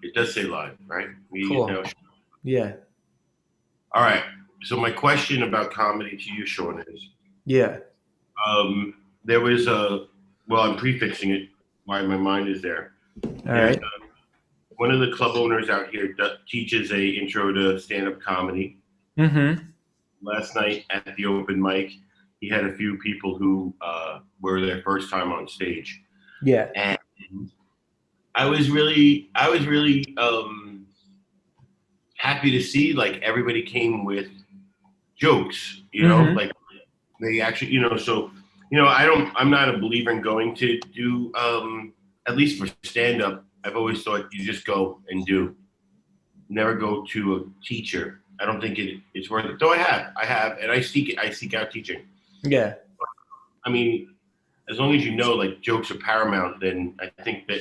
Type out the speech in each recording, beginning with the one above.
It does say live, right? We Cool. know. Yeah. All right. So my question about comedy to you, Shawn, is Yeah. there was a well, I'm prefixing it. Why my mind is there. All There's right. one of the club owners out here that teaches a intro to stand-up comedy. Mm-hmm. Last night at the open mic, he had a few people who were their first time on stage, Yeah. and I was really happy to see like everybody came with jokes, Mm-hmm. like they actually, so I'm not a believer in going to do at least for stand up. I've always thought you just go and do, never go to a teacher. I don't think it's worth it. Though I have, and I seek out teaching. Yeah. I mean, as long as you know like jokes are paramount, then I think that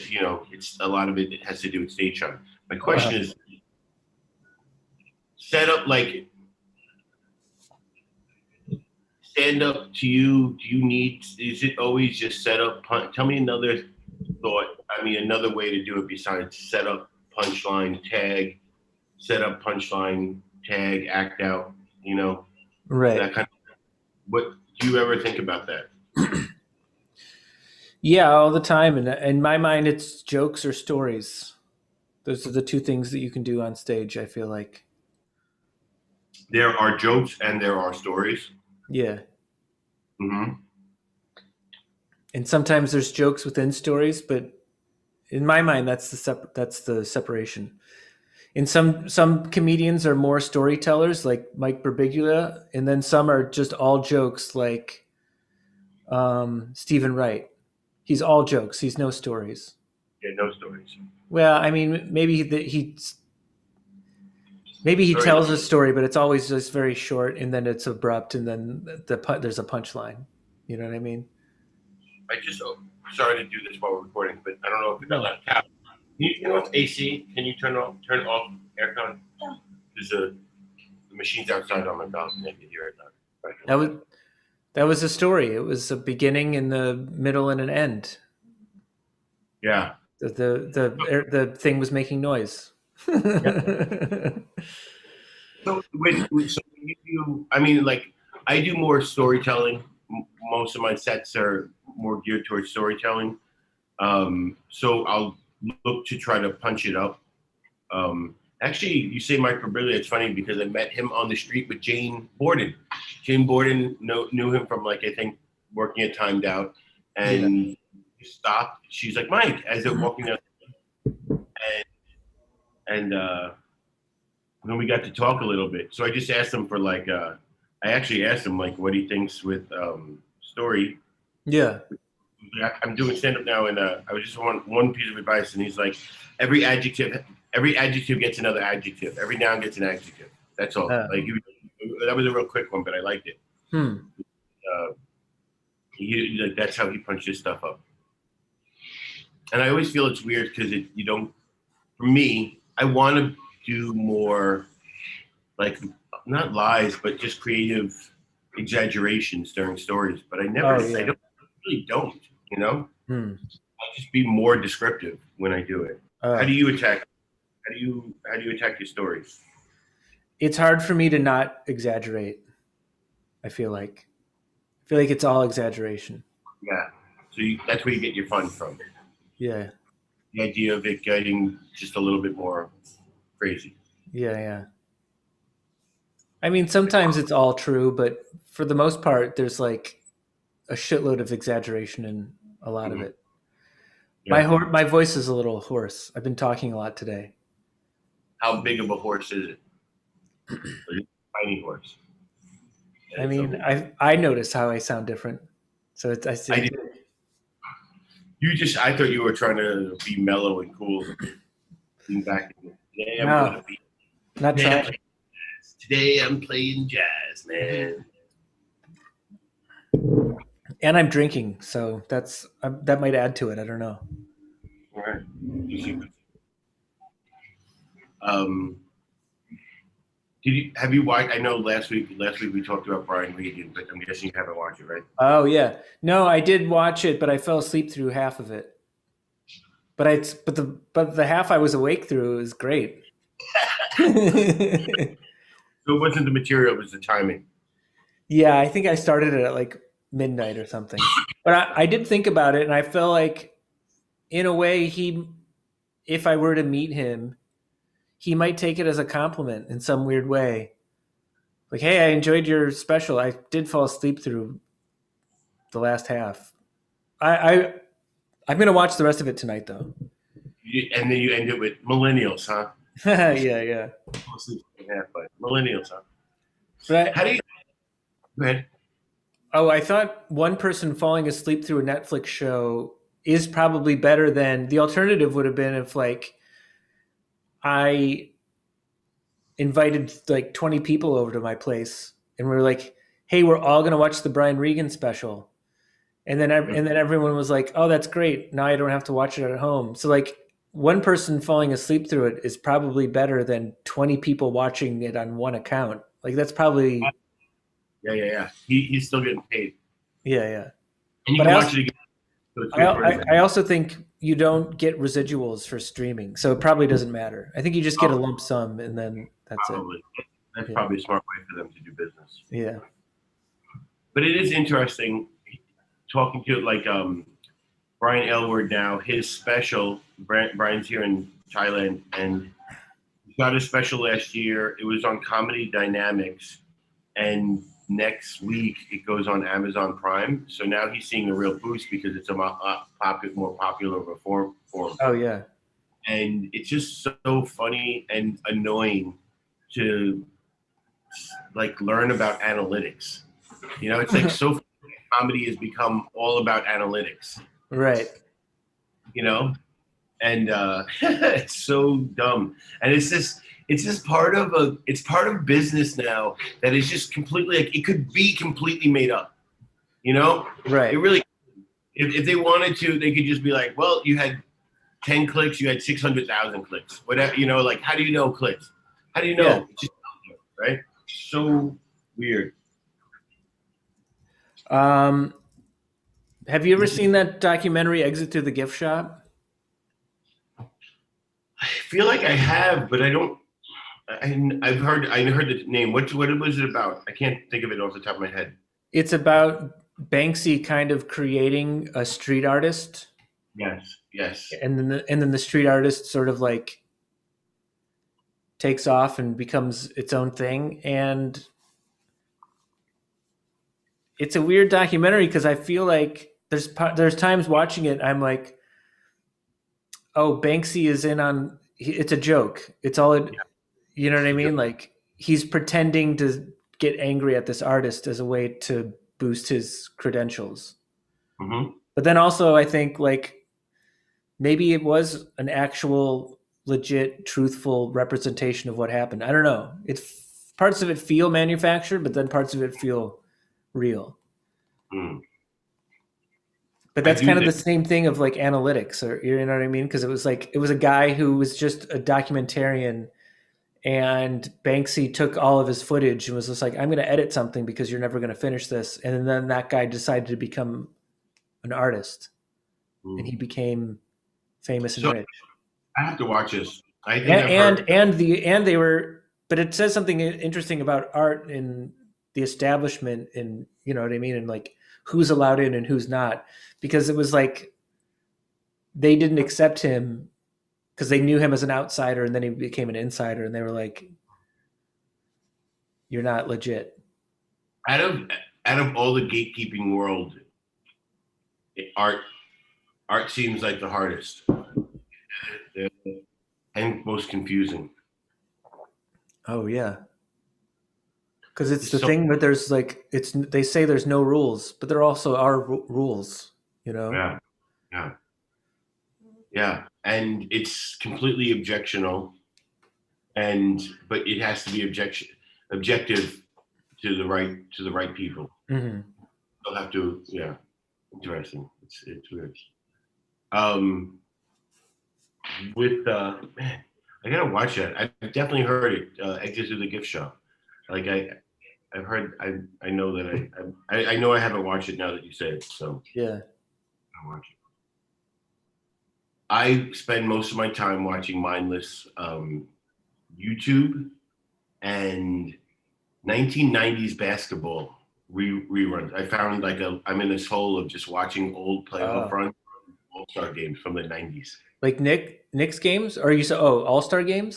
it's a lot of it has to do with stage time. My Uh-huh. question is, set up like stand up to you. Do you need? Is it always just set up? Tell me another thought. I mean, another way to do it besides set up, punchline, tag, set up, punchline, tag, act out. Right. That kind of. What do you ever think about that? Yeah, all the time. And in my mind, it's jokes or stories. Those are the two things that you can do on stage, I feel like. There are jokes and there are stories. Yeah. Mm-hmm. And sometimes there's jokes within stories, but in my mind, that's the separation. And some comedians are more storytellers, like Mike Birbiglia, and then some are just all jokes, like Stephen Wright. He's all jokes. He's no stories. Yeah, no stories. Well, I mean, maybe he Sorry, tells a story, but it's always just very short, and then it's abrupt, and then there's a punchline. You know what I mean? I just sorry to do this while we're recording, but I don't know if I No. left out. Can you turn off AC? Can you turn off aircon? There's the machine's outside on my balcony. I can hear it. That was that was a story. It was a beginning and the middle and an end. Yeah. The thing was making noise. Yeah. So you do, I mean, like, I do more storytelling. Most of my sets are more geared towards storytelling. So I'll look to try to punch it up. Actually, you say Mike Birbiglia. It's funny because I met him on the street with Jane Borden. Jane Borden knew him from like I think working at Timed Out, Yeah. and he stopped. She's like Mike as they're walking out, and then we got to talk a little bit. So I just asked him for like I actually asked him like what he thinks with story. Yeah. I'm doing stand up now, and I was just want one piece of advice, and he's like, every adjective gets another adjective. Every noun gets an adjective. That's all. Uh, Like that was a real quick one, but I liked it. hmm. Uh, like that's how he punched his stuff up. And I always feel it's weird because you don't. For me, I want to do more like not lies, but just creative exaggerations during stories. But Oh I yeah. don't really don't. You know, Hmm. I just be more descriptive when I do it. How Uh, do you attack? How do you attack your stories? it's hard for me to not exaggerate. I feel like it's all exaggeration. Yeah. So that's where you get your fun from. Yeah. The idea of it getting just a little bit more crazy. Yeah. Yeah. I mean, sometimes it's all true, but for the most part, there's like a shitload of exaggeration in a lot of Mhm. it. Yeah. My voice is a little hoarse. I've been talking a lot today. How big of a horse is it? Or is it a tiny horse? I Yeah, mean, so I notice how I sound different. So I I say, did. I thought you were trying to be mellow and cool. Being back today, I'm no, gonna be. not Today I'm trying. playing jazz. Today I'm playing jazz, man. And I'm drinking, so that might add to it. I don't know. All right. Um, have you watched? I know last week we talked about Brian Regan, but I'm guessing you haven't watched it, right? Oh yeah, no, I did watch it, but I fell asleep through half of it. but the half I was awake through is great. Yeah, So it wasn't the material; it was the timing. I think I started it at like midnight or something. But I did think about it, and I felt like, in a way, if I were to meet him, he might take it as a compliment in some weird way. Like, hey, I enjoyed your special. I did fall asleep through the last half. I I'm gonna watch the rest of it tonight, though. And then you end it with millennials, huh? Yeah, You should yeah. mostly half, but millennials, huh? But How do you? Go ahead. I thought one person falling asleep through a Netflix show is probably better than the alternative would have been if like I invited like 20 people over to my place and we were like, "Hey, we're all gonna watch the Brian Regan special," and then everyone was like, "Oh, that's great! Now I don't have to watch it at home." So like one person falling asleep through it is probably better than 20 people watching it on one account. Like that's probably Yeah, yeah, yeah. He's still getting paid, yeah. and you But can watch it again. So it's good for his. I also think you don't get residuals for streaming, so it probably doesn't matter. I think you just get a Oh, lump sum and then that's it. probably. That's Yeah, probably a smart way for them to do business. yeah, But it is interesting talking to like Brian Elward now. His special. Brian's here in Thailand, and he got a special last year. It was on Comedy Dynamics, and next week it goes on Amazon Prime. So now he's seeing a real boost because it's a more popular of a form. oh yeah, And it's just so funny and annoying to like learn about analytics. You know, it's like so comedy has become all about analytics. right. You know, and it's so dumb. And it's just part of business now that is just completely like it could be completely made up. You know, it Right. really. If they wanted to, they could just be like, well, you had 10 clicks, you had 600,000 clicks. Whatever, you know, like how do you know clicks? How do you Yeah. know? It's just right? So weird. Um, have you ever seen that documentary Exit Through the Gift Shop? I feel like I have, but I don't. I heard the name. What was it about? I can't think of it off the top of my head. It's about Banksy kind of creating a street artist, Yes, yes. and then the street artist sort of like takes off and becomes its own thing. And it's a weird documentary because I feel like there's times watching it I'm like, oh, Banksy is in on it's a joke. It's all it, Yeah. you know what I mean? Like he's pretending to get angry at this artist as a way to boost his credentials. Mm-hmm. But then also I think like maybe it was an actual legit truthful representation of what happened. I don't know. It's parts of it feel manufactured, but then parts of it feel real. Mm. But I that's do kind of the think same thing of like analytics, or you know what I mean? Because it was like it was a guy who was just a documentarian, and Banksy took all of his footage and was just like, "I'm going to edit something because you're never going to finish this." And then that guy decided to become an artist, and mm. he became famous and So. rich. I have to watch this. I think And I've heard. they were, but it says something interesting about art in the establishment, and you know what I mean, and like who's allowed in and who's not, because it was like they didn't accept him because they knew him as an outsider, and then he became an insider, and they were like, "You're not legit." Out of out of all the gatekeeping world, art art seems like the hardest and most confusing. Oh yeah, because it's It's the so thing that there's like it's they say there's no rules, but there also are rules. You know? yeah, yeah, yeah, and it's completely objectional, and but it has to be objective to the right people. Hmm. They'll have to, yeah, interesting. It's weird. Um, with man, I gotta watch that. I've definitely heard it. Exit to the gift shop. Like I've heard. I know that I know I haven't watched it now that you say it. So Yeah. I'll watch it. I spend most of my time watching mindless YouTube and 1990s basketball reruns. I found like I'm in this hole of just watching old playoff Oh, run all-star games from the 90s. like Knicks games, or you saw All Star games?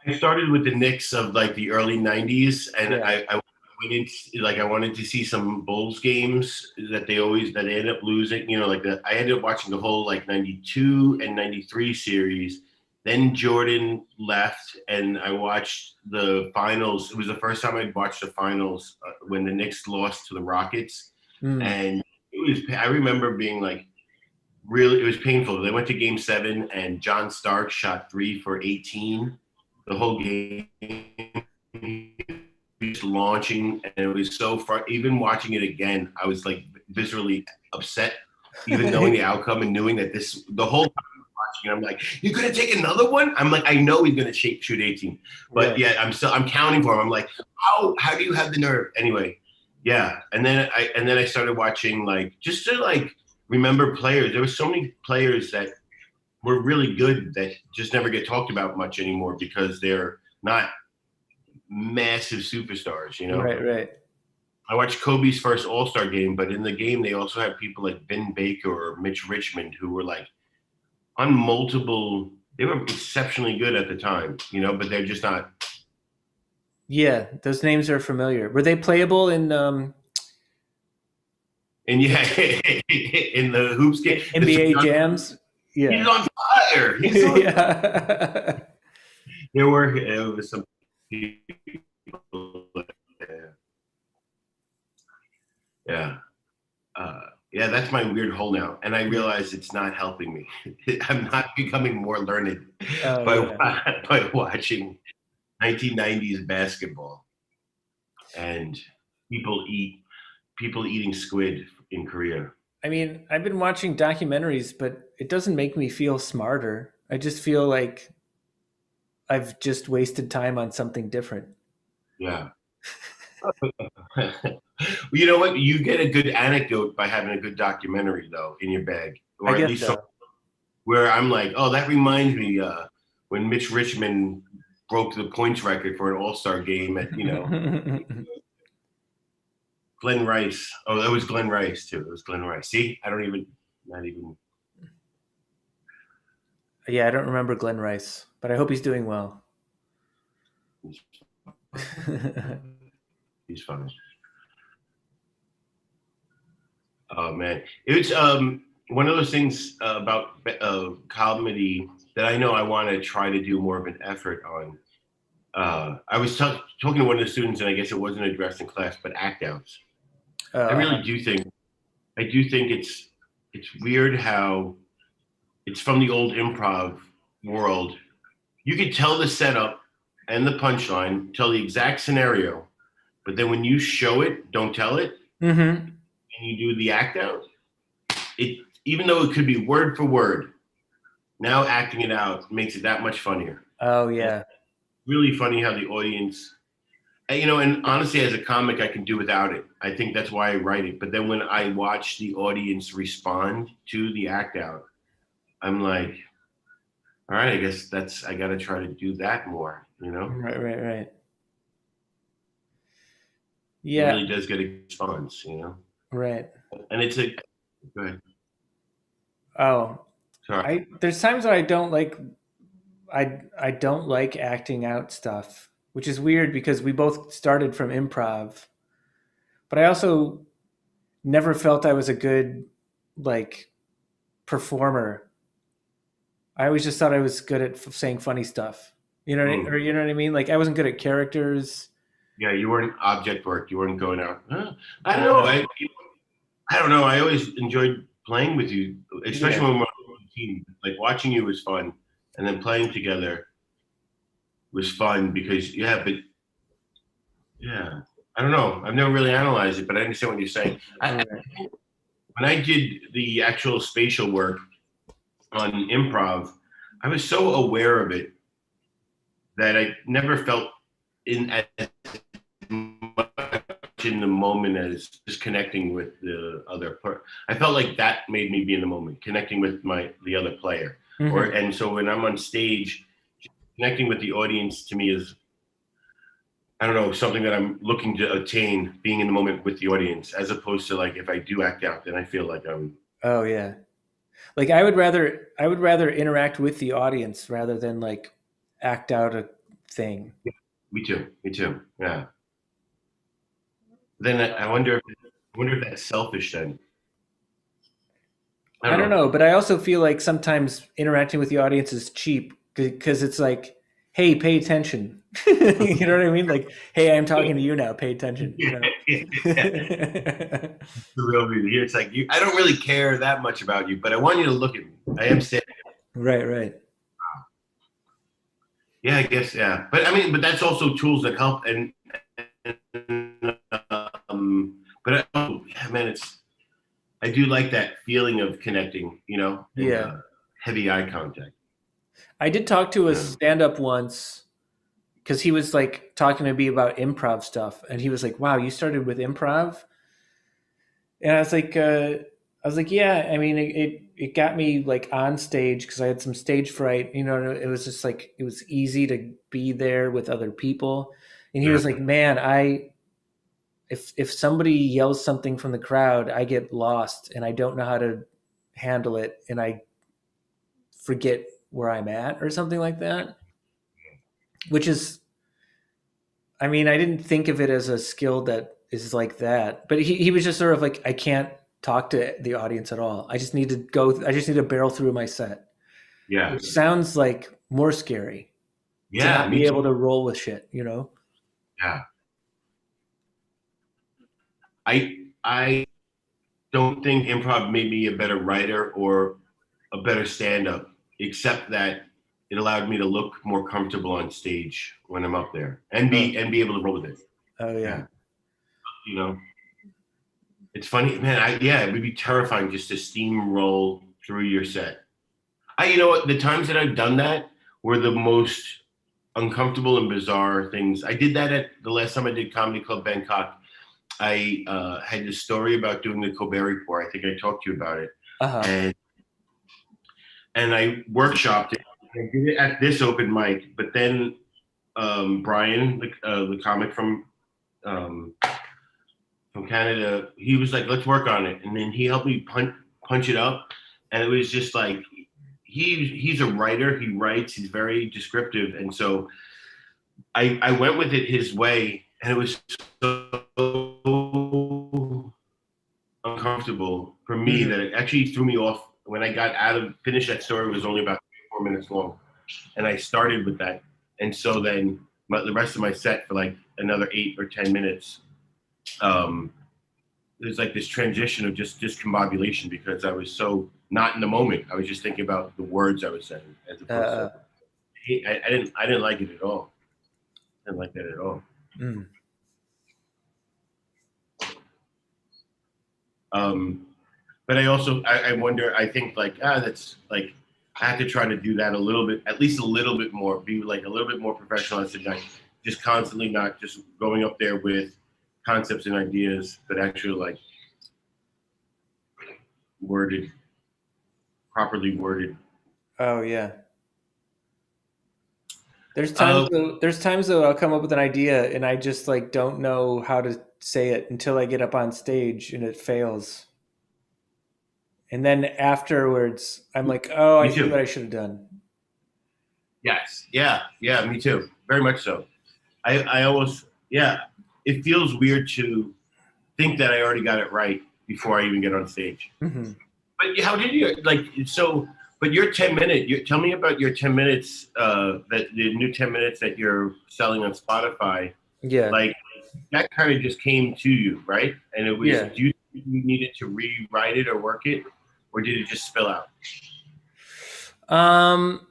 I started with the Knicks of like the early '90s, and Yeah. I went in, like I wanted to see some Bulls games that they ended up losing. You know, like I ended up watching the whole like '92 and '93 series. Then Jordan left, and I watched the finals. It was the first time I'd watched the finals when the Knicks lost to the Rockets, Mm. and it was. I remember being like, really, it was painful. They went to Game 7, and John Stark shot 3 for 18 the whole game. Just launching, and it was so far. Even watching it again, I was like viscerally upset, even knowing the outcome and knowing that the whole time watching it, I'm like, you're gonna take another one? I'm like, I know he's gonna shoot 18, but Right. yeah, I'm counting for him. I'm like, how do you have the nerve? Anyway, yeah, and then I started watching like just to like remember players. There were so many players that were really good that just never get talked about much anymore because they're not massive superstars, you know. Right. Right. I watched Kobe's first All-Star game, but in the game they also had people like Ben Baker or Mitch Richmond who were like on multiple. They were exceptionally good at the time, you know, but they're just not. Yeah, those names are familiar. Were they playable in And yeah, in the hoops game, NBA jams? he's Yeah. on fire. He's on. Yeah. There was some people. Yeah. Yeah, that's my weird hole now, and I realize it's not helping me. I'm not becoming more learned Oh by yeah. by watching 1990s basketball and people eating squid in Korea. I mean, I've been watching documentaries, but it doesn't make me feel smarter. I just feel like I've just wasted time on something different. Yeah. Well, you know what? You get a good anecdote by having a good documentary, though, in your bag, I or at guess least some, so. where I'm like, oh, that reminds me when Mitch Richmond broke the points record for an All-Star game at Glenn Rice. Oh, that was Glenn Rice too. It was Glenn Rice. See, I don't even, not even. Yeah, I don't remember Glenn Rice, but I hope he's doing well. He's funny. Oh man, it's one of those things about comedy that I know I want to try to do more of an effort on. I was talking to one of the students, and I guess it wasn't addressed in class, but act outs. I uh, really do think it's weird how it's from the old improv world. You could tell the setup and the punchline, tell the exact scenario, but then when you show it, don't tell it, hmm. and you do the act out, it even though it could be word for word, now acting it out makes it that much funnier. Oh And yeah. it's really funny how the audience, you know, and honestly, as a comic, I can do without it. I think that's why I write it. But then when I watch the audience respond to the act out, I'm like, all right, I guess I got to try to do that more. You know, Right, right, right. it Yeah, really does get a response. You know, right. and it's a go ahead. Oh, Sorry. I there's times that I don't like acting out stuff, which is weird because we both started from improv, but I also never felt I was a good like performer. I always just thought I was good at saying funny stuff. Or Mm. you know what I mean? Like I wasn't good at characters. Yeah, you weren't object work. You weren't going out. I don't know. Uh, I don't know. I always enjoyed playing with you, especially yeah. when we're on the team. Like watching you was fun, and then playing together was fun because but yeah, I don't know. I've never really analyzed it, but I understand what you're saying. Right. When I did the actual spatial work on improv, I was so aware of it that I never felt in as much in the moment as just connecting with the other part. I felt like that made me be in the moment, connecting with the other player. or Hmm. and so when I'm on stage, connecting with the audience to me is, I don't know, something that I'm looking to attain, being in the moment with the audience, as opposed to like if I do act out, then I feel like I'm. Oh yeah. Like I would rather interact with the audience rather than like act out a thing. Me too. Me too. Yeah. Then I wonder if that's selfish. Then I I don't don't know. know, but I also feel like sometimes interacting with the audience is cheap because it's like, hey, pay attention. You know what I mean? Like, hey, I'm talking to you now. Pay attention. You Yeah, know. yeah. The real reason here, it's like I don't really care that much about you, but I want you to look at me. I am saying, Right, right. yeah, I guess, yeah. But I mean, but that's also tools that help, and but yeah, man, it's I do like that feeling of connecting, and Yeah. heavy eye contact. I did talk to a Yeah. stand up once because he was like talking to me about improv stuff, and he was like, "Wow, you started with improv?" And I was like, "Yeah." I mean, it got me like on stage because I had some stage fright. You know, it was just like it was easy to be there with other people. And he Yeah. was like, "Man, I if somebody yells something from the crowd, I get lost and I don't know how to handle it, and I forget where I'm at or something like that." Which is I mean, I didn't think of it as a skill that is like that, but he was just sort of like, I can't talk to the audience at all. I just need to barrel through my set, Yeah. which sounds like more scary to Yeah, not me be too. able to roll with shit, you know? Yeah. I don't think improv made me a better writer or a better stand-up, except that it allowed me to look more comfortable on stage when I'm up there and Oh, be able to roll with it. oh yeah. Yeah. You know, it's funny, man. Yeah, it would be terrifying just to steamroll through your set. You know what? The times that I've done that were the most uncomfortable and bizarre things. I did that at the last time I did Comedy Club Bangkok. I had this story about doing the Colbert Report. I think I talked to you about it, Uh-huh. and I workshopped it. I did it at this open mic, but then Brian, the comic um, from Canada, he was like, "Let's work on it," and then he helped me punch it up, and it was just like he's a writer. He writes. He's very descriptive, and so I went with it his way, and it was so uncomfortable for me Hmm. that it actually threw me off. When I got out of finish that story, it was only about 4 minutes long, and I started with that, and so then the rest of my set for like another 8 or 10 minutes, um, there's like this transition of just discombobulation because I was so not in the moment. I was just thinking about the words I was saying as opposed to Uh, I didn't like it at all. I didn't like that at all. mm. Um, but I also I wonder. I think like that's like I have to try to do that a little bit, at least a little bit more, be like a little bit more professional as to like just constantly not just going up there with concepts and ideas, but actually like worded, properly worded. Oh yeah. Uh, There's times though I'll come up with an idea and I just like don't know how to say it until I get up on stage and it fails. And then afterwards, I'm like, oh, I Me see what too. I should have done. Yes. Yeah. Yeah. Me too. Very much so. I almost yeah. It feels weird to think that I already got it right before I even get on stage. Hmm. But how did you like so? But your 10 minute, tell me about your 10 minutes. That the new 10 minutes that you're selling on Spotify. Yeah, Like that kind of just came to you, right? And it was yeah. do you needed to rewrite it or work it, or did it just spill out? Um,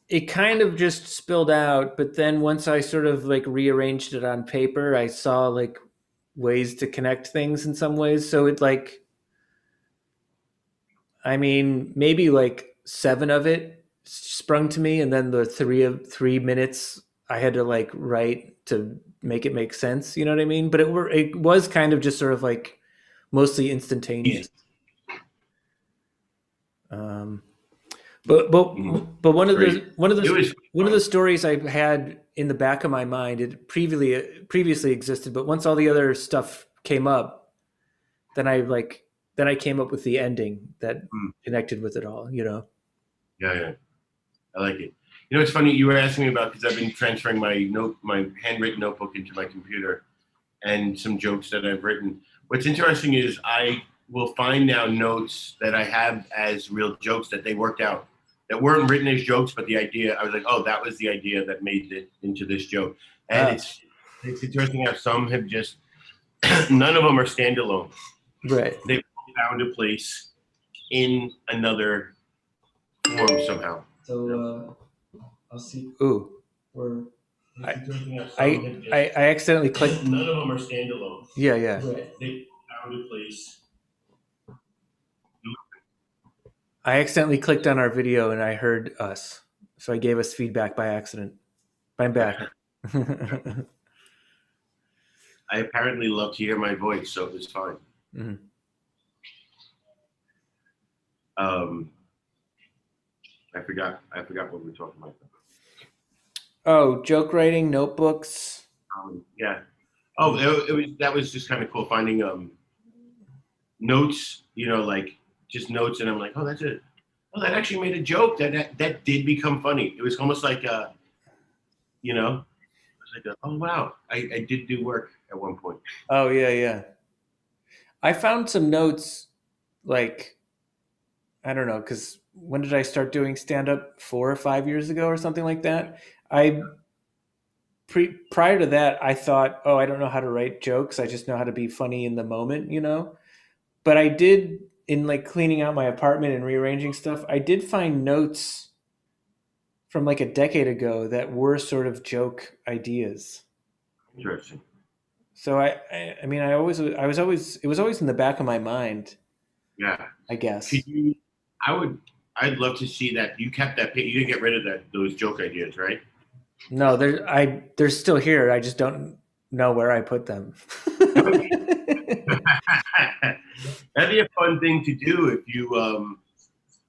it kind of just spilled out, but then once I sort of like rearranged it on paper, I saw like ways to connect things in some ways. So it like, I mean, maybe like seven of it sprung to me, and then the 3 minutes I had to like write to make it make sense. You know what I mean? But it was kind of just sort of like mostly Easy. instantaneous. Um, But Mhm. but one of Great. the one of It the was one of fun. the stories I had in the back of my mind, it previously existed, but once all the other stuff came up, then I came up with the ending that Mm. connected with it all. You know. Yeah, yeah. I like it. You know, it's funny. You were asking me about because I've been transferring my handwritten notebook into my computer, and some jokes that I've written. What's interesting is I will find now notes that I have as real jokes that they worked out that weren't written as jokes, but the idea I was like, oh, that was the idea that made it into this joke. And Ah, it's interesting how some have just none of them are standalone. right. They've found a place in another form somehow. So You know? I'll see. Ooh, we're It's I interesting how some I have just I accidentally clicked. none of them are standalone. Yeah, yeah. Right. They found a place. I accidentally clicked on our video and I heard us, so I gave us feedback by accident. But I'm back. I apparently love to hear my voice, so it was fine. Mhm. Um, I forgot what we were talking about. Oh, joke writing notebooks. Yeah. Oh, it was that was just kind of cool finding notes. You know, like just notes, and I'm like, oh, that's it. Oh, that actually made a joke. That did become funny. It was almost like you know, it was like oh wow, I did do work at one point. Oh yeah, yeah. I found some notes like I don't know because when did I start doing stand up? 4 or 5 years ago or something like that. I prior to that I thought, oh, I don't know how to write jokes. I just know how to be funny in the moment, you know. But I did in like cleaning out my apartment and rearranging stuff. I did find notes from like a decade ago that were sort of joke ideas. Interesting. So I mean, I was always, it was always in the back of my mind, Yeah. I Could guess. you? I would. I'd love to see that. You kept that. You didn't get rid of that. Those joke ideas, right? No, they're still here. I just don't know where I put them. That'd be a fun thing to do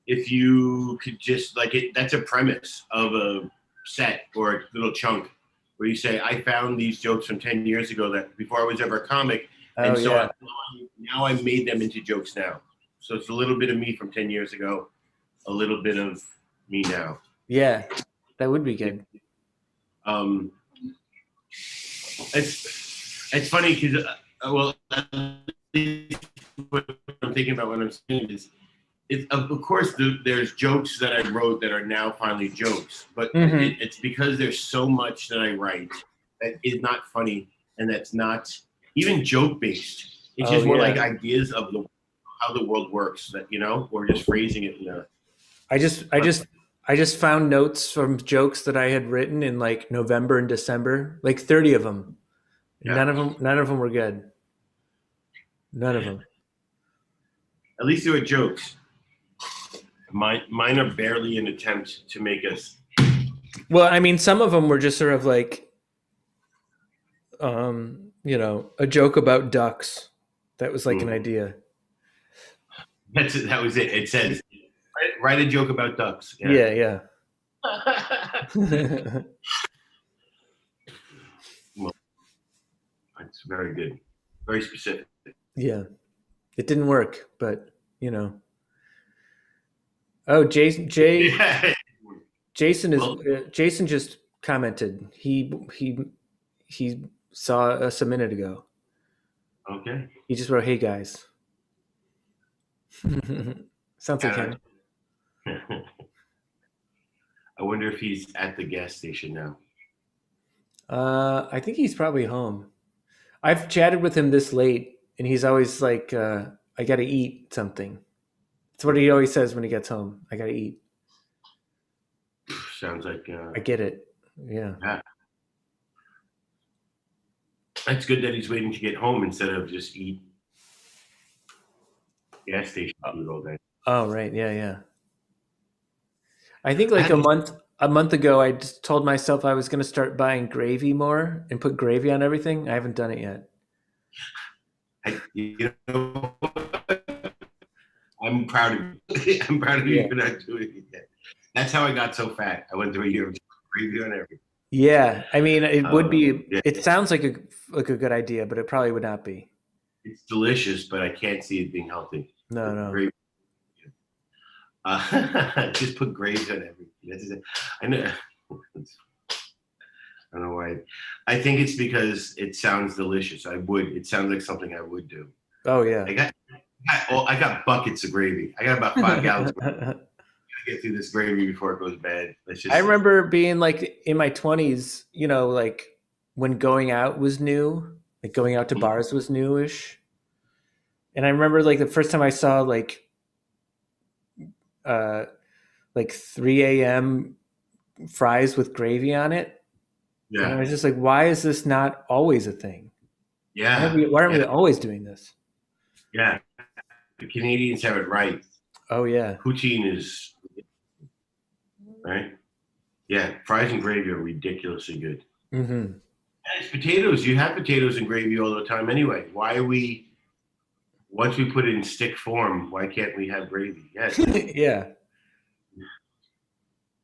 if you could just like it. That's a premise of a set or a little chunk where you say, "I found these jokes from 10 years ago that before I was ever a comic, Oh and so yeah, now I made them into jokes now." So it's a little bit of me from 10 years ago, a little bit of me now. yeah, that would be good. Um, it's funny because well, what I'm thinking about when I'm saying is of course there's jokes that I wrote that are now finally jokes, but Hmm. it's because there's so much that I write that is not funny and that's not even joke based. It's Oh just more like yeah, ideas of the how the world works that or just phrasing it in a I just I just I just found notes from jokes that I had written in like November and December, like 30 of them. yeah. None of them were good. None of them. At least there were jokes. Mine are barely an attempt to make us. Well, I mean, some of them were just sort of like, you know, a joke about ducks. That was like an Mm. idea. That's it. That was it. It says write a joke about ducks. Yeah. Yeah, yeah. Well, it's very good, very specific. Yeah. It didn't work, but you know. Oh, Yeah. Well, Jason just commented. He saw us a minute ago. okay. He just wrote, "Hey guys." Sounds like Uh, him. I wonder if he's at the gas station now. I think he's probably home. I've chatted with him this late, and he's always like, "I got to eat something." That's what he always says when he gets home. I got to eat. Sounds like I get it. Yeah. yeah. That's good that he's waiting to get home instead of just eat gas station Oh, food all day. oh, right. Yeah, yeah. I think I like had this, a month ago, I just told myself I was going to start buying gravy more and put gravy on everything. I haven't done it yet. you know, I'm proud of you. I'm proud of you Yeah. for not doing it yet. That's how I got so fat. I went through a year of gravy on everything. Yeah, I mean, it would be. Yeah, It sounds like a good idea, but it probably would not be. it's delicious, but I can't see it being healthy. No, no. Gravy. Just put gravy on everything. That's it. I know. I don't know why. I think it's because it sounds delicious. I would. It sounds like something I would do. Oh yeah. I got buckets of gravy. I got about 5 gallons. To get through this gravy before it goes bad. Let's I just say. remember being like in my 20s, like when going out was new, like going out to bars was newish. And I remember like the first time I saw uh like 3 a.m. fries with gravy on it. And I Yeah, was just like, why is this not always a thing? yeah, Why aren't yeah, we always doing this? yeah. The Canadians have it right. Oh yeah. Poutine is right. Yeah, fries and gravy are ridiculously good. Hmm. And it's potatoes. You have potatoes and gravy all the time anyway. Why are we? Once we put it in stick form, why can't we have gravy? Yes. Yeah,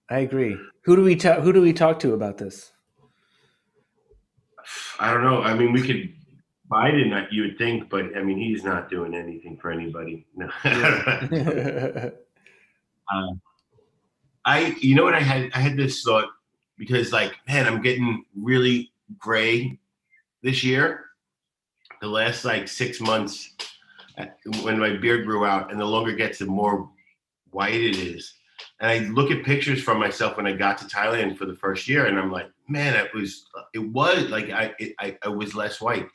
I agree. Who do we talk to about this? I don't know. I mean, we could Biden. You would think, but I mean, he's not doing anything for anybody. No. Yeah. You know what I had? I had this thought because, like, man, I'm getting really gray this year. The last like 6 months, when my beard grew out, and the longer it gets, the more white it is. And I look at pictures from myself when I got to Thailand for the first year, and I'm like, man, it was like I was less white.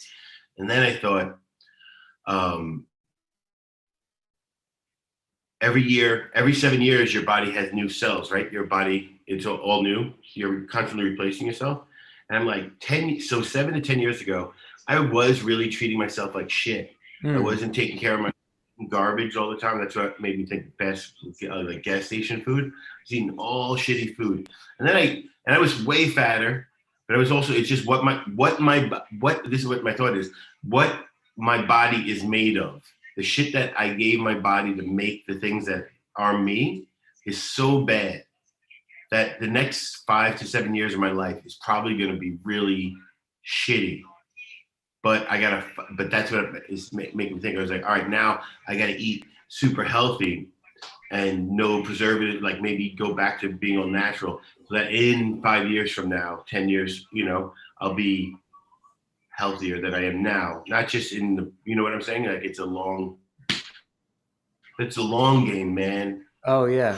And then I thought, um, every year, every 7 years, your body has new cells, right? Your body, it's all new. You're constantly replacing yourself. And I'm like, 7 to 10 years ago, I was really treating myself like shit. I Hmm. wasn't taking care of my garbage all the time. That's what made me think fast, like gas station food. I was eating all shitty food. And I was way fatter, but I was also, it's just this is what my thought is, what my body is made of. The shit that I gave my body to make the things that are me is so bad that the next 5 to 7 years of my life is probably going to be really shitty. But that's what is making me think. I was like, all right, now I got to eat super healthy and no preservative, like maybe go back to being all natural, so that in 5 years from now, 10 years, I'll be healthier than I am now. Not just you know what I'm saying? Like it's a long game, man. Oh yeah.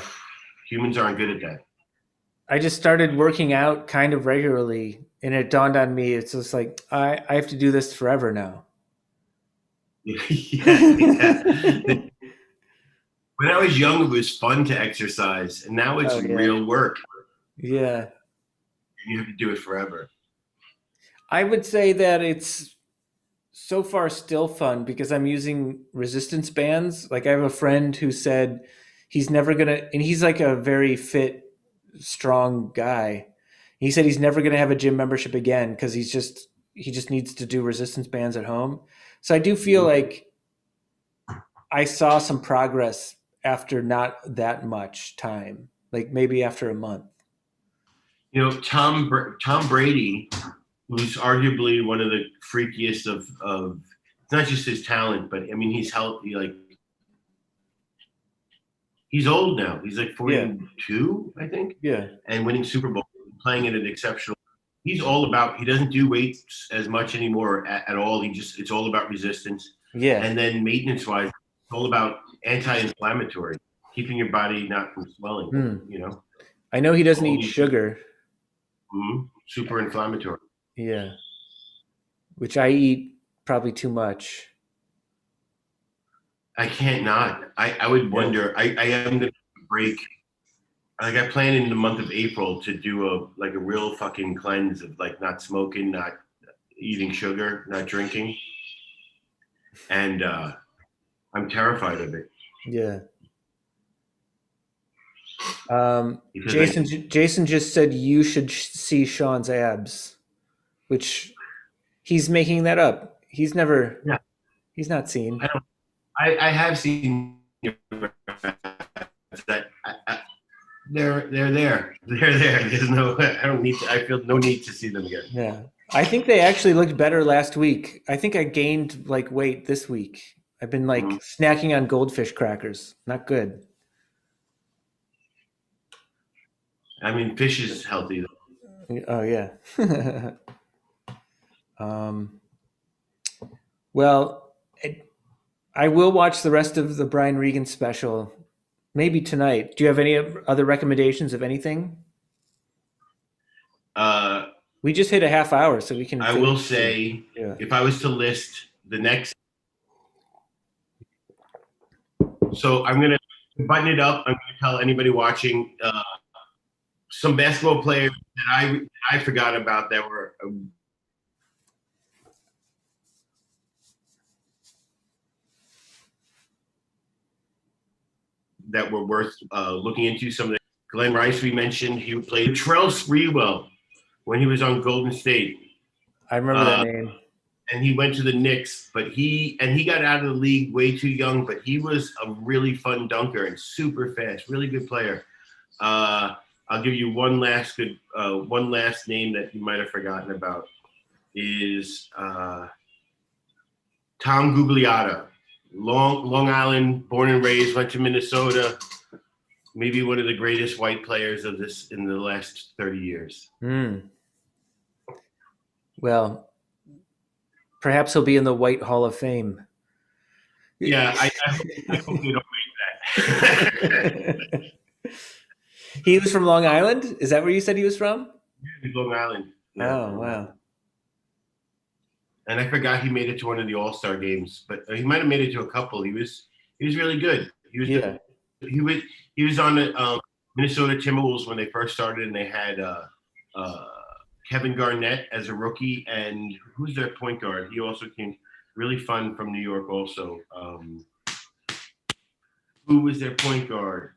Humans aren't good at that. I just started working out kind of regularly, and it dawned on me it's just like I have to do this forever now. Yeah, yeah. When I was young, it was fun to exercise, and now it's Oh yeah. real work. Yeah. You have to do it forever. I would say that it's so far still fun because I'm using resistance bands. Like I have a friend who said he's never gonna, and he's like a very fit, strong guy. He said he's never gonna have a gym membership again because he just needs to do resistance bands at home. So I do feel Mhm. like I saw some progress after not that much time, like maybe after a month. Tom Brady, who's arguably one of the freakiest of not just his talent, but I mean he's healthy. Like he's old now. He's like Yeah, 42, I think, yeah, and winning Super Bowl, playing at an exceptional. He's all about. He doesn't do weights as much anymore at all. It's all about resistance, yeah. and then maintenance wise, it's all about anti-inflammatory, keeping your body not from swelling. Hmm. You know, I know he doesn't all eat these sugar. super inflammatory. Yeah, which I eat probably too much. I can't not. I would Yeah. wonder. I am gonna break. Like I plan in the month of April to do a real fucking cleanse of like not smoking, not eating sugar, not drinking, and I'm terrified of it Yeah. because Jason just said you should see Sean's abs, which he's making that up. yeah, He's not I seen. don't I have seen that they're there. They're there. There's no. I don't need. To, I feel no need to see them again. Yeah. I think they actually looked better last week. I think I gained like weight this week. I've been like Mhm. snacking on goldfish crackers. Not good. I mean, fish is healthy. Oh yeah. um, well, I will watch the rest of the Brian Regan special maybe tonight. Do you have any other recommendations of anything? Uh, We just hit a half hour, so we can I feel will free. say, Yeah. if I was to list the next, so I'm gonna button it up. I'm gonna tell anybody watching some basketball players that I forgot about that were worth looking into. Some of the Glenn Rice we mentioned. He played Trell Sprewell when he was on Golden State. I remember that Uh, name. and he went to the Knicks, but he got out of the league way too young. But he was a really fun dunker and super fast, really good player. Uh, I'll give you one last name that you might have forgotten about is Tom Gugliotta, Long Island, born and raised, went to Minnesota. Maybe one of the greatest white players of this in the last 30 years. Mm. Well, perhaps he'll be in the White Hall of Fame. Yeah, I hope they don't make that. He was from Long Island? Is that where you said he was from? Long Island. Yeah, Oh, Long Island. wow. And I forgot he made it to one of the All Star games, but he might have made it to a couple. He was really good. Yeah. He was he was on the Minnesota Timberwolves when they first started, and they had uh, Kevin Garnett as a rookie, and who's their point guard? He also came really fun from New York. Also, who was their point guard?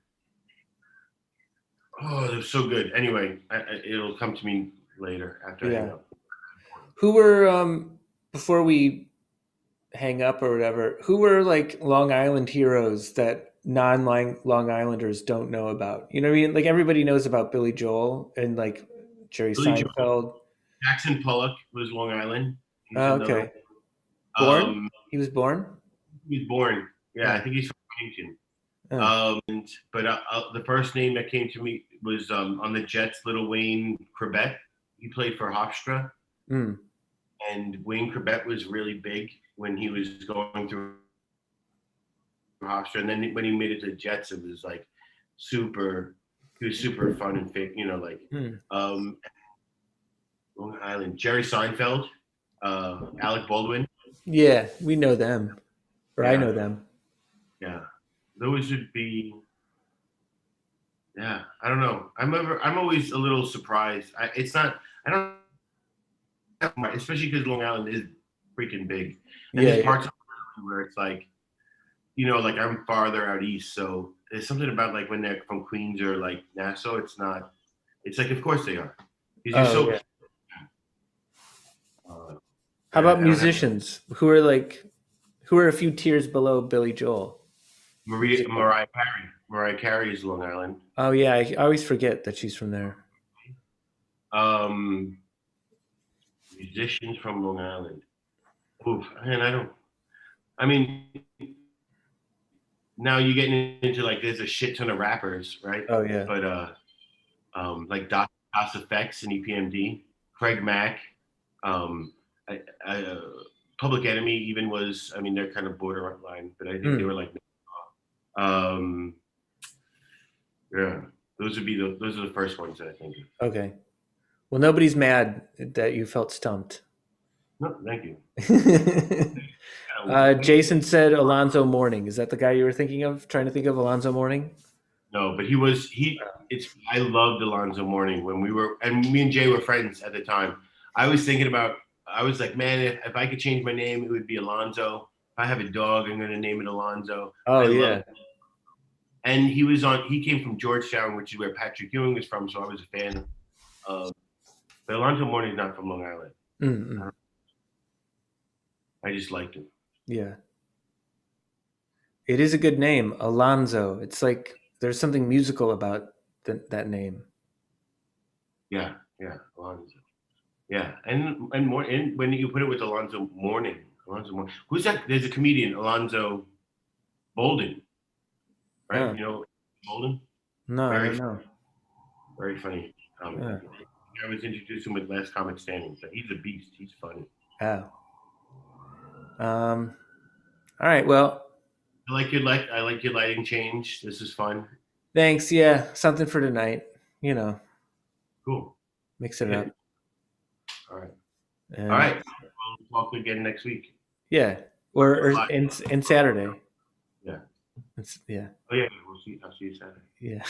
Oh, they're so good. Anyway, it'll come to me later after I hang Yeah. up. Who were before we hang up or whatever, who were like Long Island heroes that non-Long Islanders don't know about? You know what I mean? Like everybody knows about Billy Joel and like Jerry Billy Joel, Seinfeld. Jackson Pollock was Long Island. He's Oh, another okay. one. Born? He was born? He was born. Yeah, I Oh, think he's from Huntington. oh. But the first name that came to me was on the Jets, Little Wayne Corbett. He played for Hofstra, Mm. and Wayne Corbett was really big when he was going through Hofstra. And then when he made it to the Jets, it was like super. He was super fun and fit, like Mm. um, Long Island. Jerry Seinfeld, Alec Baldwin. Yeah, we know them. Or I Yeah, know them. yeah. Those would be. Yeah, I don't know. I'm always a little surprised. It's not. I don't. Especially because Long Island is freaking big, and Yeah, there's yeah. parts of it where it's like, like I'm farther out east, so there's something about like when they're from Queens or like Nassau. It's not. It's like, of course they are, because you're Oh, so. yeah. Uh, How yeah, about I don't have who are a few tiers below Billy Joel? Musical. Mariah Carey. Mariah Carey is Long Island. Oh yeah, I always forget that she's from there. Um, Musicians from Long Island. Oof, man, I don't. I mean, now you're getting into like there's a shit ton of rappers, right? Oh yeah. But like DOS Effects and EPMD, Craig Mack, um, I, Public Enemy even was. I mean, they're kind of borderline, but I think they Mm. were like, um, yeah, those are the first ones that I think of. Okay. Well, nobody's mad that you felt stumped. No, thank you. Jason said Alonzo Mourning. Is that the guy you were thinking of? Trying to think of Alonzo Mourning? No, but it's I loved Alonzo Mourning when we were, and me and Jay were friends at the time. I was thinking about, I was like, man, if I could change my name, it would be Alonzo. If I have a dog, I'm going to name it Alonzo. Oh I love it. yeah. And he came from Georgetown, which is where Patrick Ewing is from, so I was a fan of, but Alonzo Mourning's not from Long Island. Mm-mm. I just liked him. Yeah. It is a good name, Alonzo. It's like there's something musical about that name. Yeah, yeah, Alonzo. Yeah, and more and when you put it with Alonzo Mourning. Who's that? There's a comedian, Alonzo Bolden, right? Huh. You know Bolden? No, I Very don't know. very funny comic. Huh. I was introduced him with Last Comic Standing. So he's a beast. He's funny. Oh. Um. All right. Well, I like your lighting change. This is fun. thanks. Yeah, something for tonight. You know, Cool. mix it Yeah. up. All right. All And right. We'll talk again next week. yeah, or in Saturday. Yeah. Yeah. Oh yeah. I'll see you Saturday. Yeah.